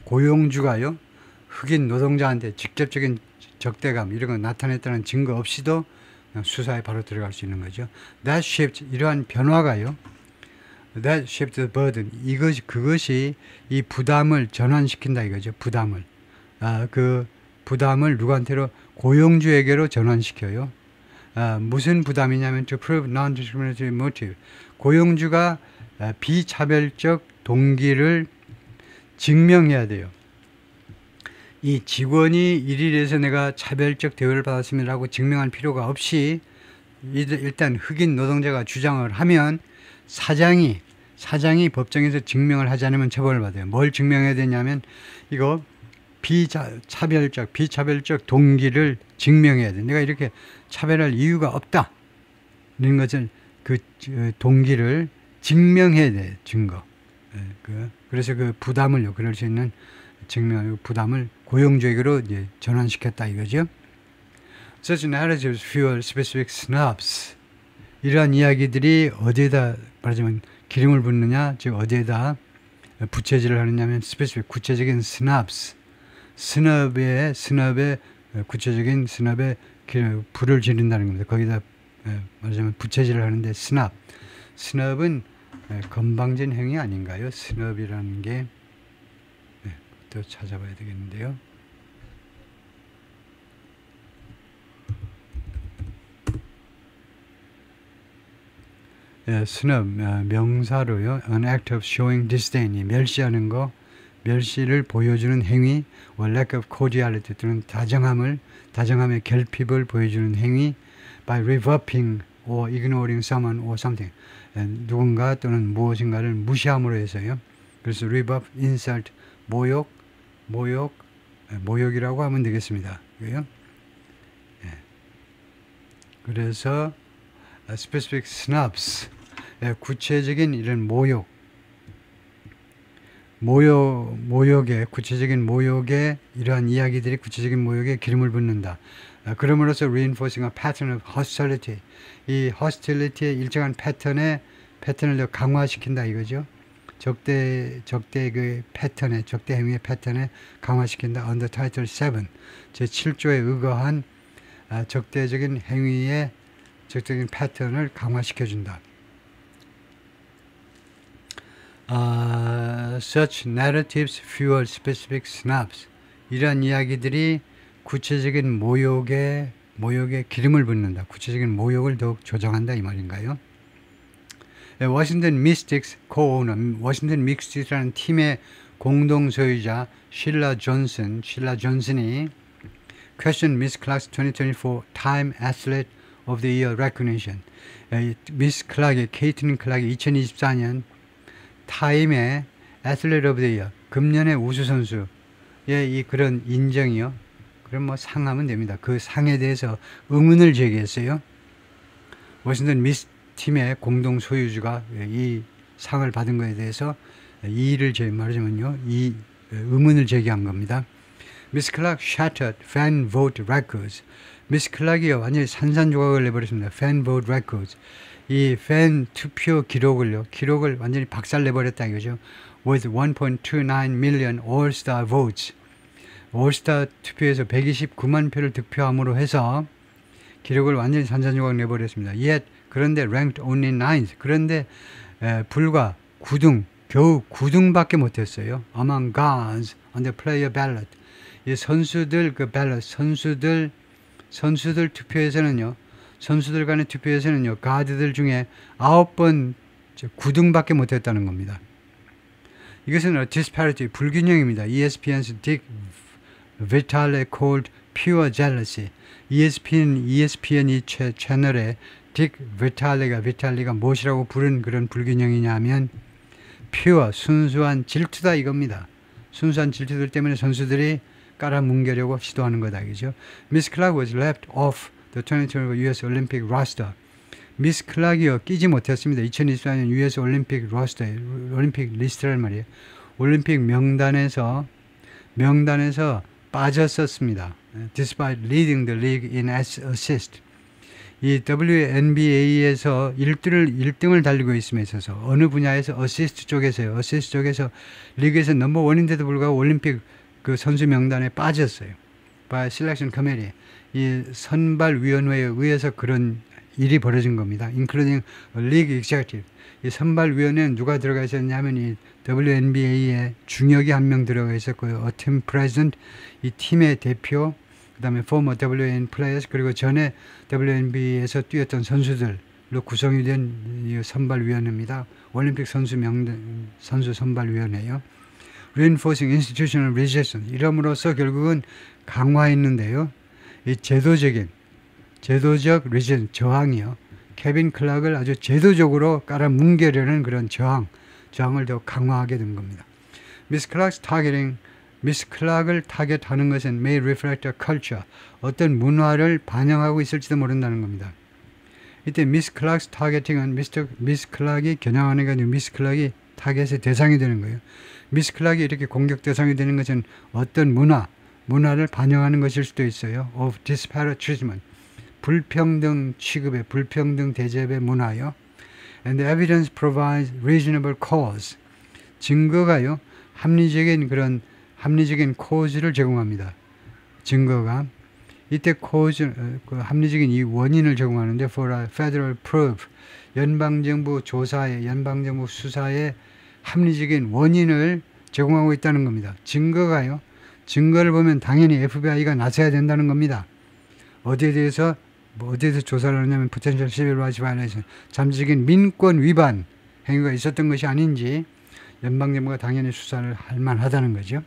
Speaker 1: 고용주가요, 흑인 노동자한테 직접적인 적대감 이런 거 나타냈다는 증거 없이도 그냥 수사에 바로 들어갈 수 있는 거죠. That shift, 이러한 변화가요, that shift the burden, 그것이 이 부담을 전환시킨다 이거죠. 부담을 그 부담을 누구한테로? 고용주에게로 전환시켜요. 무슨 부담이냐면 to prove non-discriminatory motive, 고용주가 비차별적 동기를 증명해야 돼요. 이 직원이 일일에서 내가 차별적 대우를 받았습니다라고 증명할 필요가 없이 일단 흑인 노동자가 주장을 하면 사장이 법정에서 증명을 하지 않으면 처벌을 받아요. 뭘 증명해야 되냐면 이거 비차별적 동기를 증명해야 돼. 내가 이렇게 차별할 이유가 없다. 이런 것을 그 동기를 증명해야 돼. 증거. 그래서 그 부담을요. 그럴 수 있는 증명 부담을 고용주에게로 이제 전환시켰다 이거죠. Such narratives fuel specific snubs. 이러한 이야기들이 어디에다 말하자면 기름을 붓느냐, 즉 어디에다 부채질을 하느냐면 specific, 구체적인 snubs. 스너브에 구체적인 스너브에 불을 지른다는 겁니다. 거기다 말하자면 부채질을 하는데 스너브는 건방진 행위 아닌가요? 스너브이라는 게 또 찾아봐야 되겠는데요. 스너브 명사로요. An act of showing disdain, 멸시하는 거, 멸시를 보여주는 행위, or lack of cordiality 또는 다정함의 결핍을 보여주는 행위, by rebuffing or ignoring someone or something, 누군가 또는 무엇인가를 무시함으로 해서요. 그래서 rebuff, insult, 모욕이라고 하면 되겠습니다. 그래서 specific snubs, 구체적인 이런 구체적인 모욕에 이러한 이야기들이 구체적인 모욕에 기름을 붓는다. 그럼으로써 reinforcing a pattern of hostility, 이 hostility의 일정한 패턴을 더 강화시킨다 이거죠. 적대 그 패턴에, 적대 행위의 패턴에 강화시킨다. Under Title 7, 제7조에 의거한 적대적인 행위의 적대적인 패턴을 강화시켜준다. Such narratives fuel specific snubs. 이러한 이야기들이 구체적인 모욕에 기름을 붓는다. 구체적인 모욕을 더욱 조장한다 이 말인가요? 워싱턴 미스틱스 co-owner, 워싱턴 미스틱스라는 팀의 공동 소유자 실라 존슨이 Question Miss Clark's 2024 Time Athlete of the Year Recognition. 미스 클락의 케이트린 클락의 2024년 타임의 Athlete of the Year, 금년의 우수 선수의 이 그런 인정이요. 그럼 상하면 됩니다. 그 상에 대해서 의문을 제기했어요. 워싱턴 미스 팀의 공동 소유주가 이 상을 받은 것에 대해서 이의를 말하자면요, 이 의문을 제기한 겁니다. Miss Clark shattered fan vote records. 미스 클락이요, 완전히 산산조각을 내버렸습니다. fan vote records. 이 팬 투표 기록을 완전히 박살내버렸다 이거죠. With 1.29 million all-star votes. 올스타 투표에서 129만 표를 득표함으로 해서 기록을 완전히 산산조각 내버렸습니다. Yet, 그런데 ranked only 9th. 그런데 불과 9등, 겨우 9등밖에 못했어요. Among guards on the player ballot. 이 선수들 선수들 투표에서는요, 선수들 간의 투표에서는요, 가드들 중에 9번 9등밖에 못했다는 겁니다. 이것은 a disparity, 불균형입니다. ESPN's Dick Vitale called pure jealousy. ESPN 이 채널에 딕 비탈리가 무엇이라고 부른 그런 불균형이냐면 pure, 순수한 질투다 이겁니다. 순수한 질투들 때문에 선수들이 깔아뭉개려고 시도하는 거다 이죠. Miss Clark was left off the 2024 US Olympic roster. 미스 클락이요, 끼지 못했습니다. 2024년 US 올림픽 로스터에, 올림픽 리스트란 말이에요. 올림픽 명단에서 빠졌었습니다. Despite leading the league in assist. 이 WNBA에서 1등을 달리고 있음에 있어서 어느 분야에서 어시스트 쪽에서 리그에서 넘버원인데도 불구하고 올림픽 그 선수 명단에 빠졌어요. By Selection Committee. 이 선발위원회에 의해서 그런 일이 벌어진 겁니다. Including a league executive. 이 선발위원회는 누가 들어가 있었냐면 이 WNBA에 중역이 한 명 들어가 있었고요. A team president, 이 팀의 대표, 그 다음에 former WN players, 그리고 전에 WNBA에서 뛰었던 선수들로 구성이 된 선발위원회입니다. 올림픽 선수 선발위원회요. Reinforcing institutional resistance. 이름으로써 결국은 강화했는데요. 이 제도적 resistance, 저항이요. 케빈 클락을 아주 제도적으로 깔아뭉개려는 그런 저항을 더 강화하게 된 겁니다. Miss 클락을 타겟하는 것은 may reflect a culture, 어떤 문화를 반영하고 있을지도 모른다는 겁니다. 이때 Miss Clark's targeting은 미스 클락이 겨냥하는 게 아니고 미스 클락이 타겟의 대상이 되는 거예요. 미스 클락이 이렇게 공격 대상이 되는 것은 어떤 문화를 반영하는 것일 수도 있어요. Of disparate treatment, 불평등 취급의, 불평등 대접의 문화요. And the evidence provides reasonable cause. 증거가요, 합리적인 cause를 제공합니다. 증거가 이때 합리적인 이 원인을 제공하는데 for a federal proof, 연방정부 수사의 합리적인 원인을 제공하고 있다는 겁니다. 증거를 보면 당연히 FBI가 나서야 된다는 겁니다. 어디에 대해서 조사를 하냐면 potential civil rights violation, 잠재적인 민권 위반 행위가 있었던 것이 아닌지 연방정부가 당연히 수사를 할 만하다는 거죠.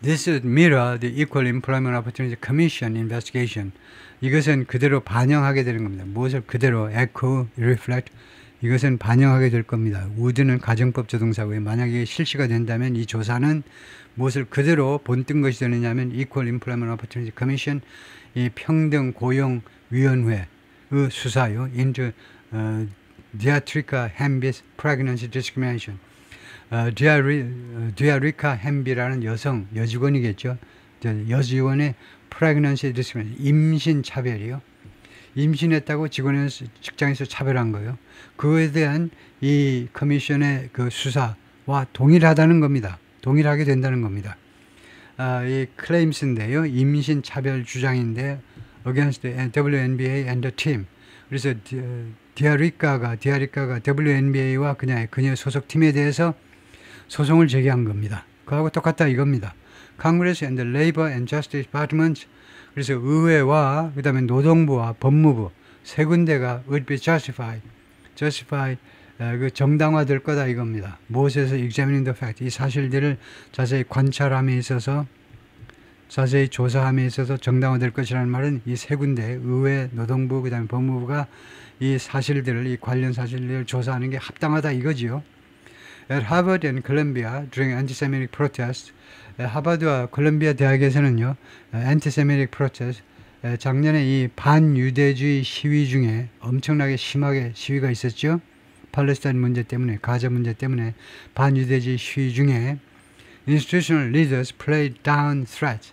Speaker 1: This would mirror the Equal Employment Opportunity Commission investigation. 이것은 그대로 반영하게 되는 겁니다. 무엇을 그대로 echo, reflect, 이것은 반영하게 될 겁니다. would는 가정법 조동사고요. 만약에 실시가 된다면 이 조사는 무엇을 그대로 본뜬 것이 되느냐면 Equal Employment Opportunity Commission, 이 평등 고용위원회의 수사요. into Diatrica Hembis Pregnancy Discrimination. 디아리카 햄비라는 여직원이겠죠. 여직원의 pregnancy discrimination, 임신 차별이요. 임신했다고 직장에서 차별한 거예요. 그거에 대한 이 커미션의 그 수사와 동일하다는 겁니다. 동일하게 된다는 겁니다. 이 클레임스인데요. 임신 차별 주장인데 against the WNBA and the team. 그래서 디아리카가 WNBA와 그녀의 소속팀에 대해서 소송을 제기한 겁니다. 그하고 똑같다 이겁니다. Congress and the Labor and Justice Departments, 그래서 의회와 그 다음에 노동부와 법무부 세 군데가 would be justified, 그 정당화될 거다 이겁니다. 무엇에서 examining the fact, 이 사실들을 자세히 관찰함에 있어서, 자세히 조사함에 있어서 정당화될 것이라는 말은 이 세 군데, 의회, 노동부, 그 다음에 법무부가 이 사실들을, 이 관련 사실들을 조사하는 게 합당하다 이거지요. At Harvard and Columbia during anti-Semitic protests, 하버드와 콜롬비아 대학에서는요, anti-Semitic protest, 작년에 이 반유대주의 시위 중에 엄청나게 심하게 시위가 있었죠. 팔레스타인 문제 때문에, 가자 문제 때문에 반유대주의 시위 중에 institutional leaders play down threats.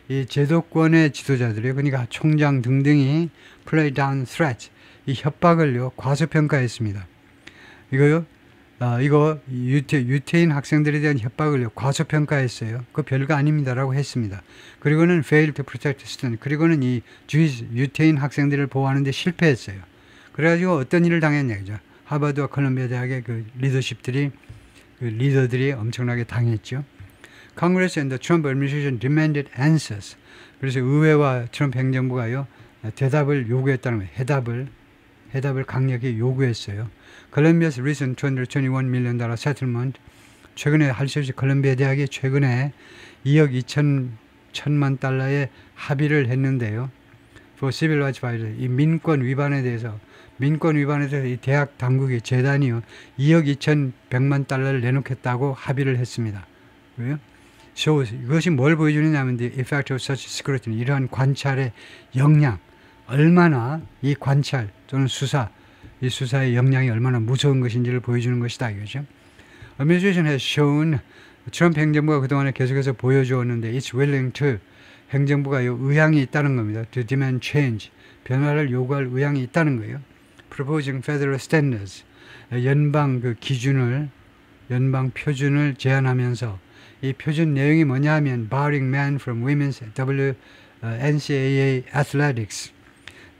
Speaker 1: 이 제도권의 지도자들이, 그러니까 총장 등등이 play down threats, 이 협박을요 과소평가했습니다. 이거요, 이거 유태인 학생들에 대한 협박을요 과소평가했어요. 그거 별거 아닙니다라고 했습니다. 그리고는 failed to protect students. 그리고는 이 유태인 학생들을 보호하는데 실패했어요. 그래가지고 어떤 일을 당했냐 이죠. 하버드와 콜롬비아 대학의 그 리더들이 엄청나게 당했죠. Congress and the Trump administration demanded answers. 그래서 의회와 트럼프 행정부가요 대답을 요구했다는 거예요. 해답을 강력히 요구했어요. Columbia's recent $221 million settlement. 최근에 할 수 없이 콜롬비아 대학이 최근에 2억 2천만 달러의 합의를 했는데요. For civil rights violation. 이 민권 위반에 대해서 이 대학 당국이 재단이요 2억 2,100만 달러를 내놓겠다고 합의를 했습니다. 왜요? So, 이것이 뭘 보여주느냐면 the effect of such scrutiny. 이러한 관찰의 영향, 얼마나 이 관찰 또는 이 수사의 영향이 얼마나 무서운 것인지를 보여주는 것이다 이거죠. Administration has shown, 트럼프 행정부가 그동안에 계속해서 보여주었는데 it's willing to, 행정부가 의향이 있다는 겁니다. To demand change, 변화를 요구할 의향이 있다는 거예요. Proposing federal standards, 연방 연방 표준을 제안하면서 이 표준 내용이 뭐냐 하면 barring men from women's NCAA athletics,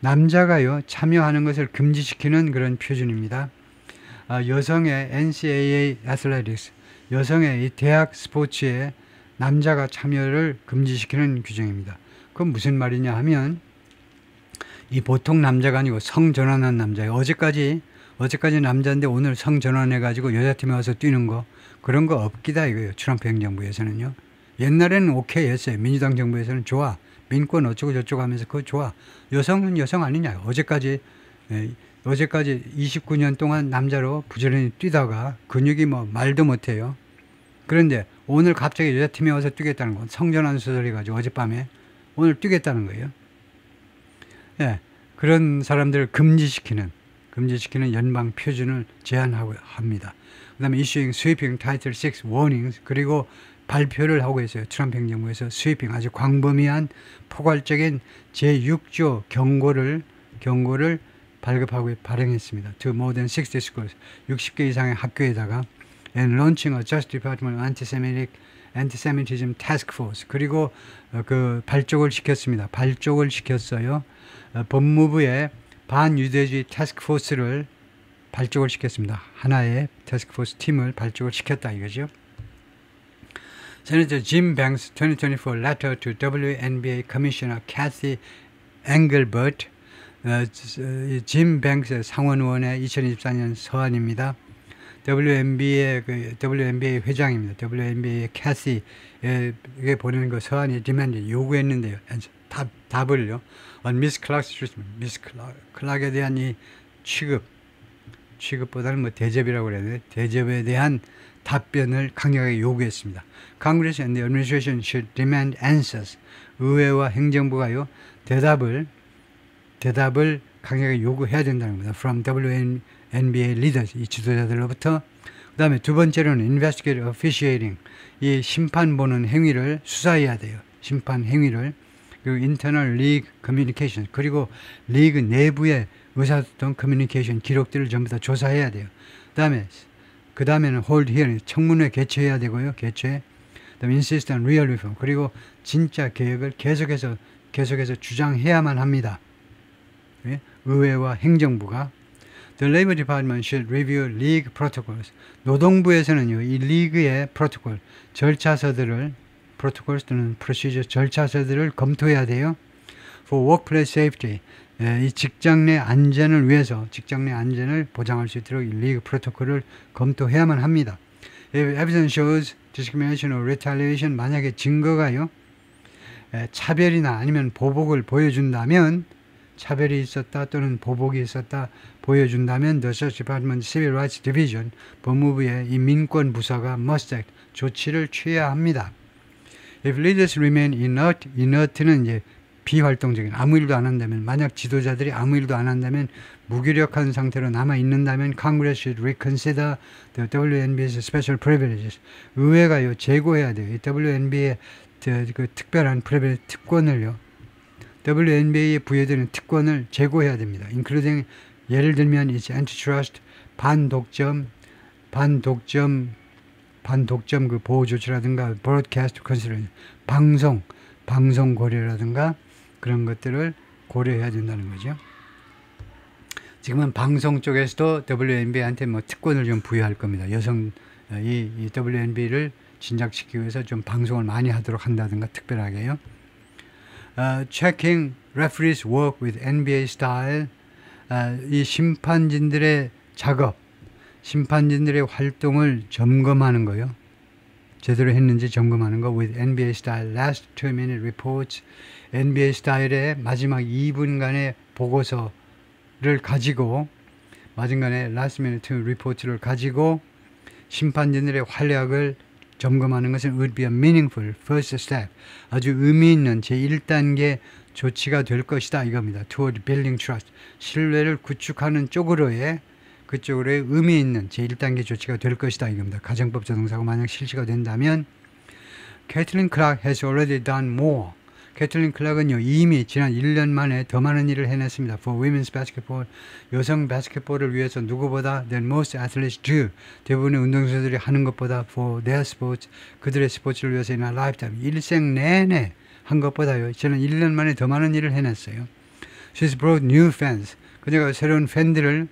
Speaker 1: 남자가요 참여하는 것을 금지시키는 그런 표준입니다. 여성의 NCAA athletics, 여성의 이 대학 스포츠에 남자가 참여를 금지시키는 규정입니다. 그건 무슨 말이냐 하면 이 보통 남자가 아니고 성전환한 남자예요. 어제까지 남자인데 오늘 성전환해가지고 여자팀에 와서 뛰는 거, 그런 거 없기다 이거예요. 트럼프 행정부에서는요. 옛날에는 오케이 했어요. 민주당 정부에서는 좋아. 민권 어쩌고 저쩌고 하면서 그거 좋아. 여성은 여성 아니냐. 어제까지 29년 동안 남자로 부지런히 뛰다가 근육이 뭐 말도 못해요. 그런데 오늘 갑자기 여자팀에 와서 뛰겠다는 건 성전환 수설이 가지고 어젯밤에 오늘 뛰겠다는 거예요. 예, 그런 사람들을 금지시키는 연방 표준을 제안하고 합니다. 그 다음에 issuing sweeping Title VI warnings, 그리고 발표를 하고 있어요. 트럼프 행정부에서 sweeping, 아주 광범위한 포괄적인 제6조 경고를 발급하고 발행했습니다. To more than 60 schools, 60개 이상의 학교에다가 and launching a Justice Department Anti-Semitism Task Force, 그리고 발족을 시켰어요. 법무부의 반유대주의 태스크포스를 발족을 시켰습니다. 하나의 태스크포스 팀을 발족을 시켰다 이거죠. Senator Jim Banks 2024 letter to WNBA Commissioner Kathy Engelbert, 짐 뱅스 상원의원의 2024년 서한입니다. WNBA 회장입니다. WNBA 캐시에게 보내는 그 서한이 디맨드 요구했는데요. 답을요. On Miss Clark's treatment, Miss Clark에 대한 이 취급보다는 뭐 대접이라고 그랬는데 대접에 대한 답변을 강력하게 요구했습니다. Congress and the administration should demand answers. 의회와 행정부가요 대답을 강력하게 요구해야 된다는 겁니다. From WNBA leaders, 이 지도자들로부터. 그 다음에 두 번째로는 investigative officiating, 이 심판 보는 행위를 수사해야 돼요. 심판 행위를. 그리고 internal league communication, 그리고 리그 내부의 의사소통 커뮤니케이션 기록들을 전부 다 조사해야 돼요. 그 다음에는 hold hearing, 청문회 개최해야 되고요. 그 다음에 insist on real reform, 그리고 진짜 개혁을 계속해서 주장해야만 합니다. 예? 의회와 행정부가. The Labor Department should review league protocols. 노동부에서는요, 이 리그의 프로토콜, 절차서들을 protocols 또는 procedure, 절차서들을 검토해야 돼요. For workplace safety, 이 직장 내 안전을 위해서, 직장 내 안전을 보장할 수 있도록 이 리그 프로토콜을 검토해야만 합니다. If evidence shows discrimination or retaliation, 만약에 증거가요, 차별이나 아니면 보복을 보여준다면, 차별이 있었다 또는 보복이 있었다 보여준다면 The Justice Department Civil Rights Division, 법무부의 이 민권 부서가 must act, 조치를 취해야 합니다. If leaders remain inert는 이제 비활동적인 아무 일도 안 한다면 만약 지도자들이 아무 일도 안 한다면 무기력한 상태로 남아 있는다면 Congress should reconsider the WNBA's special privileges. 의회가요 재고해야 돼요. 이 WNBA의 그 특별한 프리빌리지 특권을요. WNBA에 부여되는 특권을 제고해야 됩니다. including 예를 들면 이제 antitrust 반독점 그 보호 조치라든가 broadcast consideration 방송 고려라든가 그런 것들을 고려해야 된다는 거죠. 지금은 방송 쪽에서도 WNBA한테 뭐 특권을 좀 부여할 겁니다. 이 WNBA를 진작시키기 위해서 좀 방송을 많이 하도록 한다든가 특별하게요. Checking referees work with NBA style. 이 심판진들의 작업, 심판진들의 활동을 점검하는 거요. 제대로 했는지 점검하는 거 with NBA style last 2-minute reports. NBA 스타일의 마지막 2분간의 보고서를 가지고 마지막에 last minute report를 가지고 심판진들의 활약을 점검하는 것은 would be a meaningful first step. 아주 의미 있는 제1단계 조치가 될 것이다 이겁니다. toward building trust. 신뢰를 구축하는 쪽으로의 그쪽으로의 의미 있는 제1단계 조치가 될 것이다 이겁니다. 가정법 조동사가 만약 실시가 된다면 Caitlin Clark has already done more. 캐틀린 클락은요 이미 지난 1년 만에 더 많은 일을 해냈습니다. For women's basketball, 여성 바스켓볼을 위해서 누구보다 than most athletes do. 대부분의 운동선수들이 하는 것보다 for their sports, 그들의 스포츠를 위해서 in a lifetime, 일생 내내 한 것보다요. 저는 1년 만에 더 많은 일을 해냈어요. She's brought new fans. 그녀가 새로운 팬들을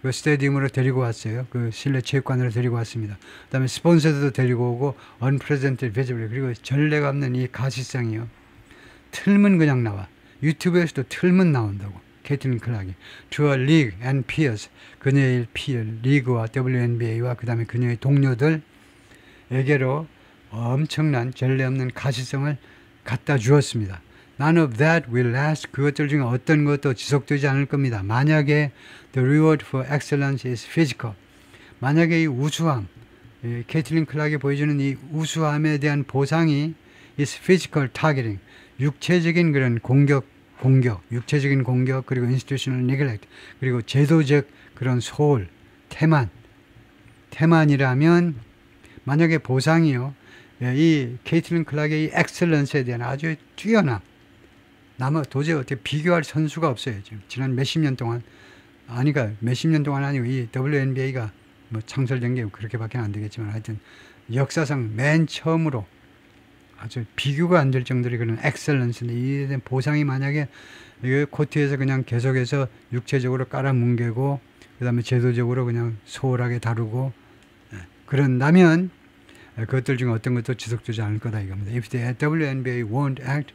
Speaker 1: 그 스테디움으로 데리고 왔어요. 그 실내 체육관으로 데리고 왔습니다. 그 다음에 스폰서들도 데리고 오고 unprecedented visibility, 그리고 전례가 없는 이 가시성이요. 틀면 그냥 나와. 유튜브에서도 틀면 나온다고. 캐틀린 클락이. To a league and peers. 그녀의 peer, 리그와 WNBA와 그 다음에 그녀의 동료들에게로 엄청난 전례 없는 가시성을 갖다 주었습니다. None of that will last. 그것들 중에 어떤 것도 지속되지 않을 겁니다. 만약에 the reward for excellence is physical. 만약에 이 우수함, 캐틀린 클락이 보여주는 이 우수함에 대한 보상이 is physical targeting. 육체적인 그런 공격, 육체적인 공격, 그리고 institutional neglect, 그리고 제도적 그런 소홀, 태만이라면 만약에 보상이요, 이 케이틀린 클락의 이 엑셀런스에 대한 아주 뛰어난, 도저히 어떻게 비교할 선수가 없어요. 지금 지난 몇십 년 동안, 몇십 년 동안 아니고 이 WNBA가 뭐 창설된 게 그렇게밖에 안 되겠지만 하여튼 역사상 맨 처음으로 아주 비교가 안 될 정도의 그런 엑셀런스인데 이 보상이 만약에 코트에서 그냥 계속해서 육체적으로 깔아뭉개고 그 다음에 제도적으로 그냥 소홀하게 다루고 그런다면 그것들 중에 어떤 것도 지속되지 않을 거다 이겁니다. If the WNBA won't act,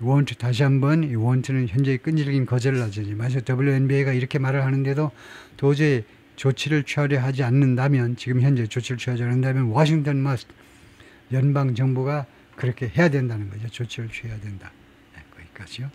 Speaker 1: won't 다시 한번 이 won't는 현재의 끈질긴 거절을 하지. 마치 WNBA가 이렇게 말을 하는데도 도저히 조치를 취하려 하지 않는다면 지금 현재 조치를 취하지 않는다면 워싱턴 must 연방 정부가 그렇게 해야 된다는 거죠. 조치를 취해야 된다. 거기까지요.